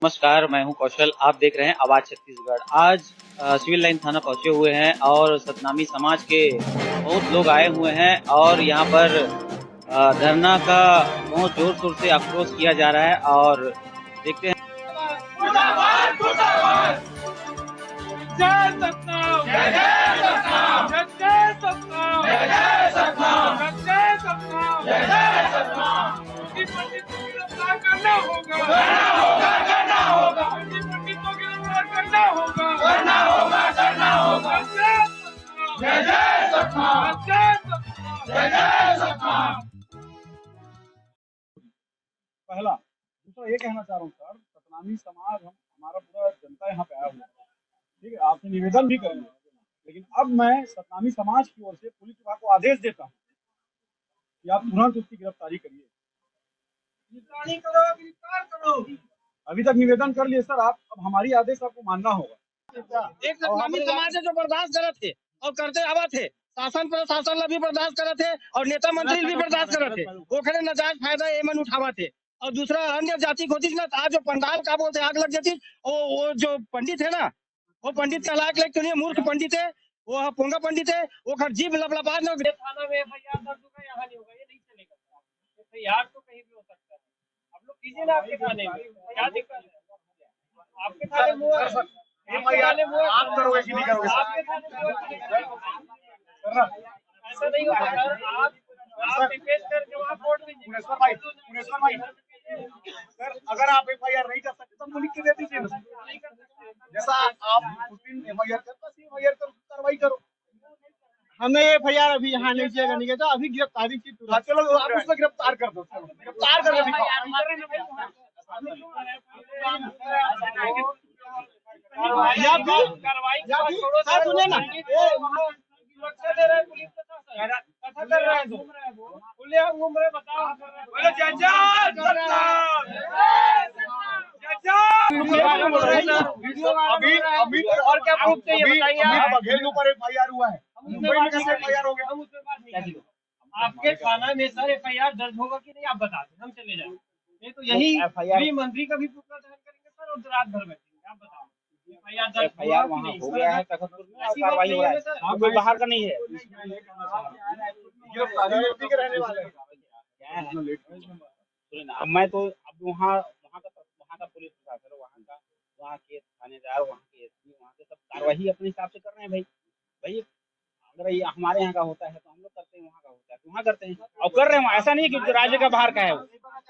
नमस्कार, मैं हूं कौशल। आप देख रहे हैं आवाज छत्तीसगढ़। आज सिविल लाइन थाना पहुंचे हुए हैं और सतनामी समाज के बहुत लोग आए हुए हैं और यहाँ पर धरना का बहुत जोर शोर से आक्रोश किया जा रहा है और देखते हैं। मुर्दाबाद मुर्दाबाद जय सतनाम जय जय सतनाम जय जय सतनाम जय जय सतनाम जय जय सतनाम जय जय सतनाम। पंडित को गिरफ्तार करना होगा करना होगा पंडित को गिरफ्तार करना होगा जय जय सतनाम जय जय सतनाम। पहला दूसरा ये कहना चाह रहा हूँ सर, सतनामी समाज हमारा पूरा जनता यहाँ पे आया हुआ है, ठीक है। आपसे निवेदन भी करेंगे, लेकिन अब मैं सतनामी समाज की ओर से पुलिस विभाग को आदेश देता हूँ कि आप तुरंत उसकी गिरफ्तारी करिए, गिरफ्तार करो। अभी तक निवेदन कर लिए सर आप, अब हमारी आदेश आपको मानना होगा। एक सतनामी समाज है जो बर्दाश्त करत थे और करते आवा थे, शासन प्रशासन भी बर्दाश्त करत थे और नेता मंत्री भी बर्दाश्त करत थे। वो खड़े नजायज फायदा एमन उठावा थे और दूसरा अन्य जाति को होती ना, आज जो पंडाल का बोलते आग लग जाती। वो जो पंडित है ना, वो पंडित का लायक लेकिन ये मूर्ख पंडित है, वो पोंगा पंडित है। वो खर जीभ लपलपा न थाना में एफआईआर दर्ज होगा, यहाँ नहीं होगा, ये नहीं चलेगा। एफआईआर तो कहीं भी हो सकता है। आप लोग कीजिए ना आपके थाने में, क्या दिक्कत है? आपके थाने में आप करोगे कि नहीं करोगे ऐसा नहीं होगा सर। आप रिक्वेस्ट कर जवाब कोर्ट में मुनेश्वर भाई सर, अगर आप एफआईआर नहीं कर सकते तो हमको लिख के दे दीजिए ना। जैसा आप उस दिन एफआईआर करता एफआईआर करो, कार्रवाई करो। हमें एफआईआर अभी यहाँ नहीं चलेगा, नहीं तो अभी गिरफ्तारी की तुरंत। चलो आप उसको गिरफ्तार कर दो, गिरफ्तार कर दिखाओ। सुने ना, सुरक्षा दे रहे हैं पुलिस कथा कर रहे हैं, घूम रहे हैं, वो खुले हम घूम रहे, बताओ अभी अभी और क्या प्रूफ चाहिए बताइए। बघेल के ऊपर एफआईआर हुआ है, मुंबई में कैसे एफआईआर हो गया? हम उसमें बात नहीं करेंगे। आपके थाना में सर एफआईआर दर्ज होगा कि नहीं आप बता दें, हम चले जाएंगे। नहीं तो यही गृह मंत्री का भी पुतला दहन करेंगे सर और रात भर बैठेंगे। आप बताओ एफआईआर वहाँ हो गया है तखतपुर में और कार्रवाई हो रहा है, हाँ कोई बाहर का नहीं है। गिरफ्तारी के रहने वाले अब मैं तो अब वहाँ का पुलिस प्रशासन, वहाँ के थानेदार, वहाँ के एसपी, वहाँ के सब कार्रवाई अपने हिसाब से कर रहे हैं। भाई अगर ये हमारे यहाँ का होता है तो हम लोग करते हैं, वहाँ का होता है तो वहाँ करते हैं और कर रहे हैं। ऐसा नहीं है कि राज्य का बाहर का है, वो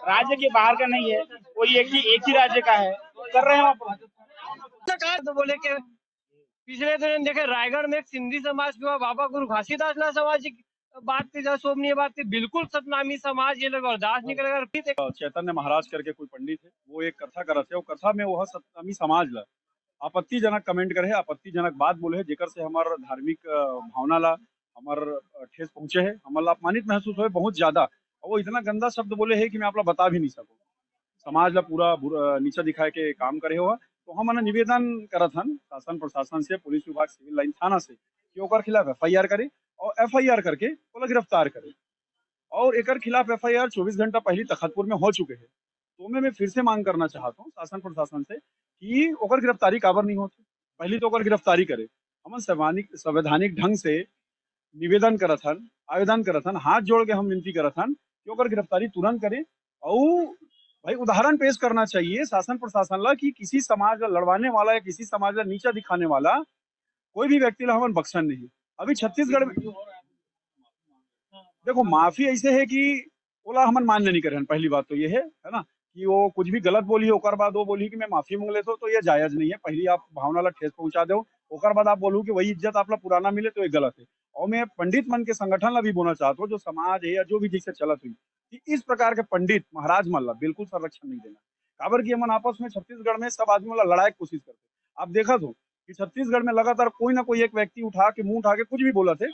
राज्य के बाहर का नहीं है, कोई एक ही राज्य का है, कर रहे हैं वहाँ। तो बोले कि पिछले दिन देखे रायगढ़ में एक सिंधी समाज के बाबा गुरु घासीदास ना समाज की बात की, शोभनीय बात थी। बिल्कुल सतनामी समाज ये लोग बर्दाश्त नहीं करेगा। चैतन्य महाराज करके कोई पंडित है, वो एक कथा करत है, वो कथा में वह सतनामी समाज ला आपत्तिजनक कमेंट करे, आपत्तिजनक बात बोले है, जेकर से हमार धार्मिक भावना ला हमार ठेस पहुंचे है, हमारा अपमानित महसूस हो बहुत ज्यादा। और वो इतना गंदा शब्द बोले है कि मैं आपला बता भी नहीं सकूं। समाज ला पूरा नीचा दिखाए के काम करे हुआ। तो हम निवेदन करत हन शासन प्रशासन से, पुलिस विभाग, सिविल लाइन थाना से कि ओकर खिलाफ एफआईआर करे और एफआईआर करके ओला गिरफ्तार करे। और एक खिलाफ एफआईआर 24 घंटा पहले तखतपुर में हो चुके हैं। तो मैं फिर से मांग करना चाहता हूँ शासन प्रशासन से कि ओकर गिरफ्तारी काबर नहीं होती, पहले तो ओकर गिरफ्तारी करे। हम संवैधानिक ढंग से निवेदन करत हन, आवेदन करत हन, हाथ जोड़ के हम विनती करत हन कि ओकर गिरफ्तारी तुरंत करे। और भाई उदाहरण पेश करना चाहिए शासन प्रशासन ला कि किसी समाज ला लड़वाने वाला या किसी समाज ला नीचा दिखाने वाला कोई भी व्यक्ति ला हमन बख्शन नहीं। अभी छत्तीसगढ़ में देखो माफी ऐसे है कि ओला हमन मान्य नहीं करे। पहली बात तो ये है ना, कि वो कुछ भी गलत बोली है, ओकर बाद वो बोली कि मैं माफी मांग लेता हूँ, तो ये जायज नहीं है। पहली आप भावना ला ठेस पहुंचा दो, ओकर बाद आप बोलू कि वही इज्जत आपला पुराना मिले, तो ये गलत है। और मैं पंडित मन के संगठन ला भी बोलना चाहता हूँ, जो समाज है या जो भी जिससे चलत हुई, कि इस प्रकार के पंडित महाराज मन ला बिल्कुल संरक्षण नहीं देना। काबर की हमन आपस में छत्तीसगढ़ में सब आदमी ला लड़ाई की कोशिश करते। आप देखा तो कि छत्तीसगढ़ में लगातार कोई ना कोई एक व्यक्ति उठा के मुंह उठा के कुछ भी बोला थे।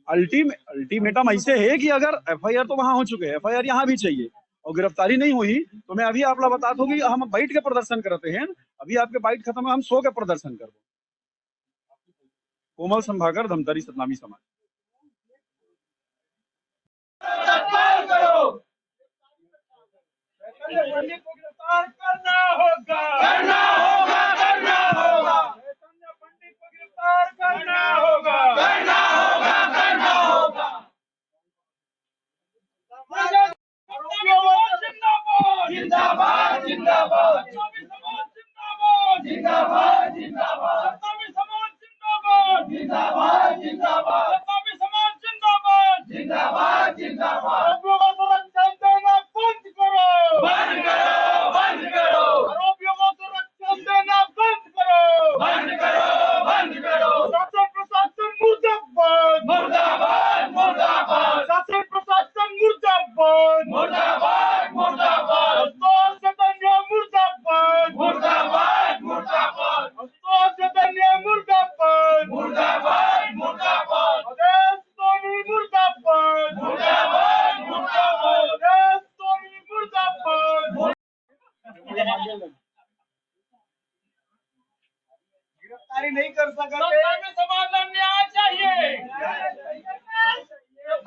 अल्टीमेटम ऐसे है कि अगर एफआईआर तो वहां हो चुके हैं, एफआईआर यहाँ भी चाहिए और गिरफ्तारी नहीं हुई तो मैं अभी आपला बता दूं कि हम बैठ के प्रदर्शन करते हैं। अभी आपके बाइट खत्म है, हम सो के प्रदर्शन कर दो। कोमल संभाकर, धमतरी, सतनामी समाज। करो गिरफ्तार करना होगा, करना होगा, करना होगा। चैतन्य पंडित को गिरफ्तार करना होगा, करना होगा, करना होगा। जिंदाबाद, जिंदाबाद, जिंदाबाद, जिंदाबाद, जिंदाबाद, जिंदाबाद, जिंदाबाद, जिंदाबाद, जिंदाबाद, जिंदाबाद। आरोपियों को सुरक्षा देना बंद करो, बंद करो, बंद करो। आरोपियों को सुरक्षा देना बंद करो, बंद करो, बंद करो। शासन प्रशासन मुर्दाबाद, मुर्दाबाद, मुर्दाबाद। शासन प्रशासन मुर्दाबाद, मुर्दाबाद, मुर्दाबाद। अफसोस चैतन्य मुर्दाबाद, मुर्दाबाद, मुर्दाबाद। अफसोस चैतन्य मुर्दाबाद, मुर्दाबाद, मुर्दाबाद। अवधेश सोनी मुर्दाबाद, मुर्दाबाद, मुर्दाबाद। अवधेश सोनी मुर्दाबाद। गिरफ्तारी नहीं कर सकते, समाधान न्याय चाहिए।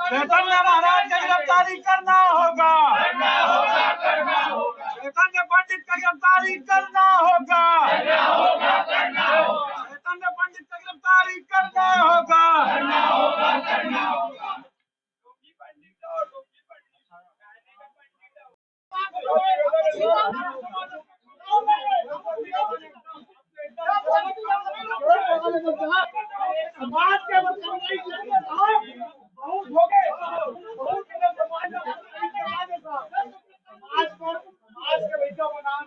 चैतन्य महाराज की गिरफ्तारी करना होगा, करना होगा, करना होगा। चैतन्य पंडित की गिरफ्तारी करना होगा, करना होगा, करना होगा। चैतन्य पंडित की गिरफ्तारी करना होगा, करना होगा, करना होगा। समाज के बहुत हो गए, बहुत समाज को समाज के बच्चों को नाम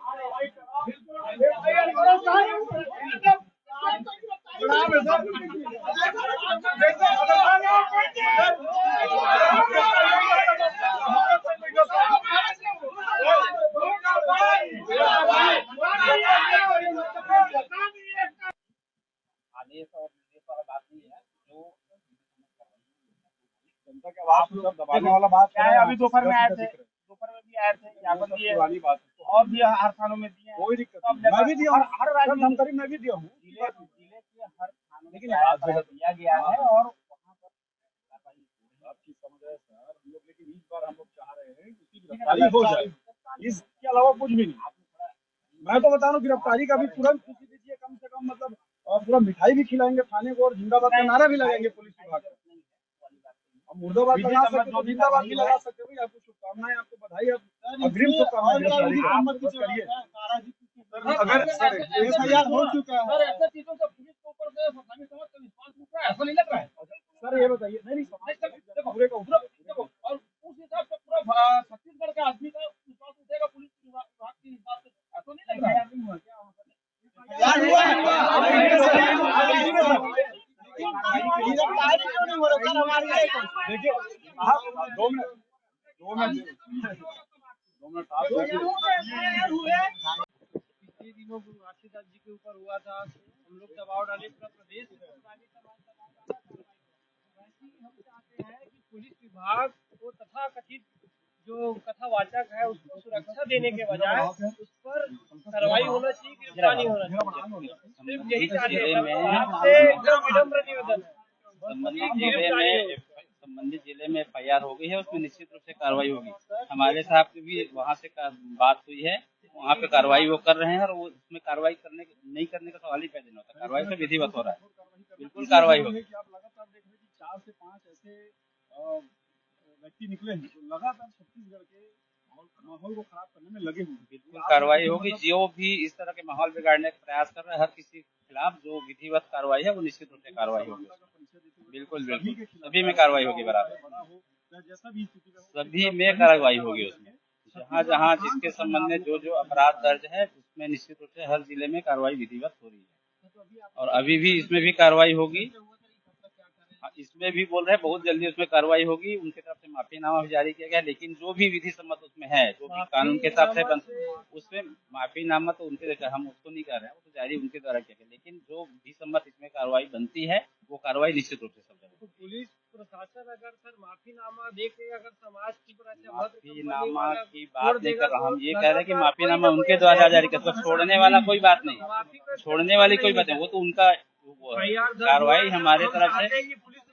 आदेश और निर्देश वाला बात नहीं है जो जनता के आवाज को दबाने वाला बात क्या है। अभी दोपहर में आए थे, दोपहर में भी आए थे, ज्ञापन दिए पुरानी बात है। और भी हर थानों में दिए हैं। कोई दिक्कत सब नहीं, मैं भी दिया हूँ, हर राज्य में जानकारी मैं भी दिया हूँ। जिले के हर थानों में लेकिन दिया गया है और वहाँ पर आपकी समझ है सर, हम लोग लेकिन इस बार हम लोग चाह रहे हैं कि उसकी गिरफ्तारी हो जाए, इसके अलावा कुछ भी नहीं। मैं तो बता रहा हूँ गिरफ्तारी का भी तुरंत खुशी दीजिए, कम से कम मतलब पूरा मिठाई भी खिलाएंगे थाने को और जिंदाबाद का नारा भी लगाएंगे पुलिस विभाग का। अब मुर्दाबाद लगा सकते तो जिंदाबाद भी लगा सकते हो। आपको शुभकामनाएं, आपको बधाई, आप अग्रिम शुभकामनाएं गिरफ्तारी करिए। अगर एफआईआर हो चुका है सर, ऐसे चीजों से पुलिस के ऊपर से हमें समझ का विश्वास उठ रहा है, ऐसा नहीं लग रहा है सर, ये बताइए। नहीं समाज का पूरे का देखो, और उस हिसाब से पूरा छत्तीसगढ़ के आदमी का विश्वास उठेगा पुलिस विभाग के हिसाब से, ऐसा नहीं लग रहा है। गिरफ्तारी क्यों नहीं हो रहा सर हमारी? देखिए आप 2 मिनट पिछले दिनों गुरु घासीदास जी के ऊपर हुआ था, हम लोग दबाव डाले पूरा प्रदेश में। हम चाहते हैं कि पुलिस विभाग को तथाकथित जो कथावाचक है उसको सुरक्षा देने के बजाय उस पर कार्रवाई होना चाहिए, गिरफ्तार नहीं होना चाहिए। सिर्फ यही चाहते हैं, आपसे एकदम विनम्र निवेदन है। संबंधित जिले में एफआईआर हो गई है, उसमें निश्चित रूप से कार्रवाई होगी। हमारे साहब की भी वहाँ से बात हुई है, वहाँ पे कार्रवाई वो कर रहे हैं और वो उसमें कार्रवाई नहीं करने का सवाल ही पैदा नहीं होता। कार्रवाई से विधिवत हो रहा है, बिल्कुल कार्रवाई होगी। आप लगातार देख रहे हैं कि 4 से 5 ऐसे व्यक्ति निकले हैं जो लगातार छत्तीसगढ़ के माहौल को खराब करने में लगे हुए हैं। बिल्कुल कार्रवाई होगी। जो भी इस तरह के माहौल बिगाड़ने का प्रयास कर रहा है, हर किसी के खिलाफ जो विधिवत कार्रवाई है वो निश्चित रूप से कार्रवाई होगी। बिल्कुल बिल्कुल सभी में कार्रवाई होगी, बराबर सभी में कार्रवाई होगी। उसमें जहाँ जहाँ जिसके संबंध में जो अपराध दर्ज है उसमें निश्चित रूप से हर जिले में कार्रवाई विधिवत हो रही है और अभी भी इसमें भी कार्रवाई होगी। इसमें भी बोल रहे हैं बहुत जल्दी उसमें कार्रवाई होगी। उनकी तरफ से माफीनामा भी जारी किया गया, लेकिन जो भी विधि सम्मत उसमें है, जो भी कानून के हिसाब से उसमें माफीनामा तो उनके हम उसको नहीं कर रहे हैं, वो तो जारी उनके द्वारा किया गया, लेकिन जो विधि सम्मत इसमें कार्रवाई बनती है वो कार्रवाई निश्चित रूप से सब जगह। तो पुलिस प्रशासन अगर सर माफीनामा देके अगर समाज की माफीनामा की बात लेकर हम ये कह रहे हैं कि माफीनामा उनके द्वारा जारी कर, छोड़ने वाला कोई बात नहीं, छोड़ने वाली कोई बात नहीं, वो तो उनका कार्रवाई हमारे तरफ से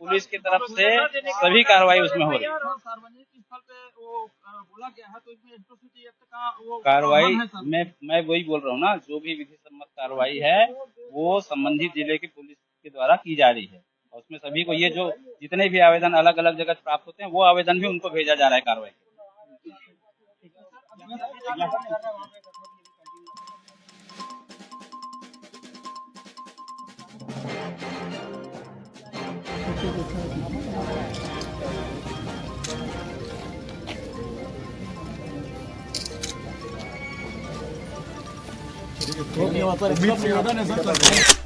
पुलिस की तरफ से सभी कार्रवाई उसमें हो रही है। स्थल पे वो बोला गया है, तो इसमें एट्रोसिटी एक्ट का वो कार्रवाई प्रावधान है सर। मैं वही बोल रहा हूँ ना, जो भी विधि सम्मत कार्रवाई है वो संबंधित जिले की पुलिस के द्वारा की जा रही है। और उसमें सभी को ये जो जितने भी आवेदन अलग अलग जगह प्राप्त होते हैं वो आवेदन भी उनको भेजा जा रहा है कार्रवाई। उम्मीद निवेदन है सर।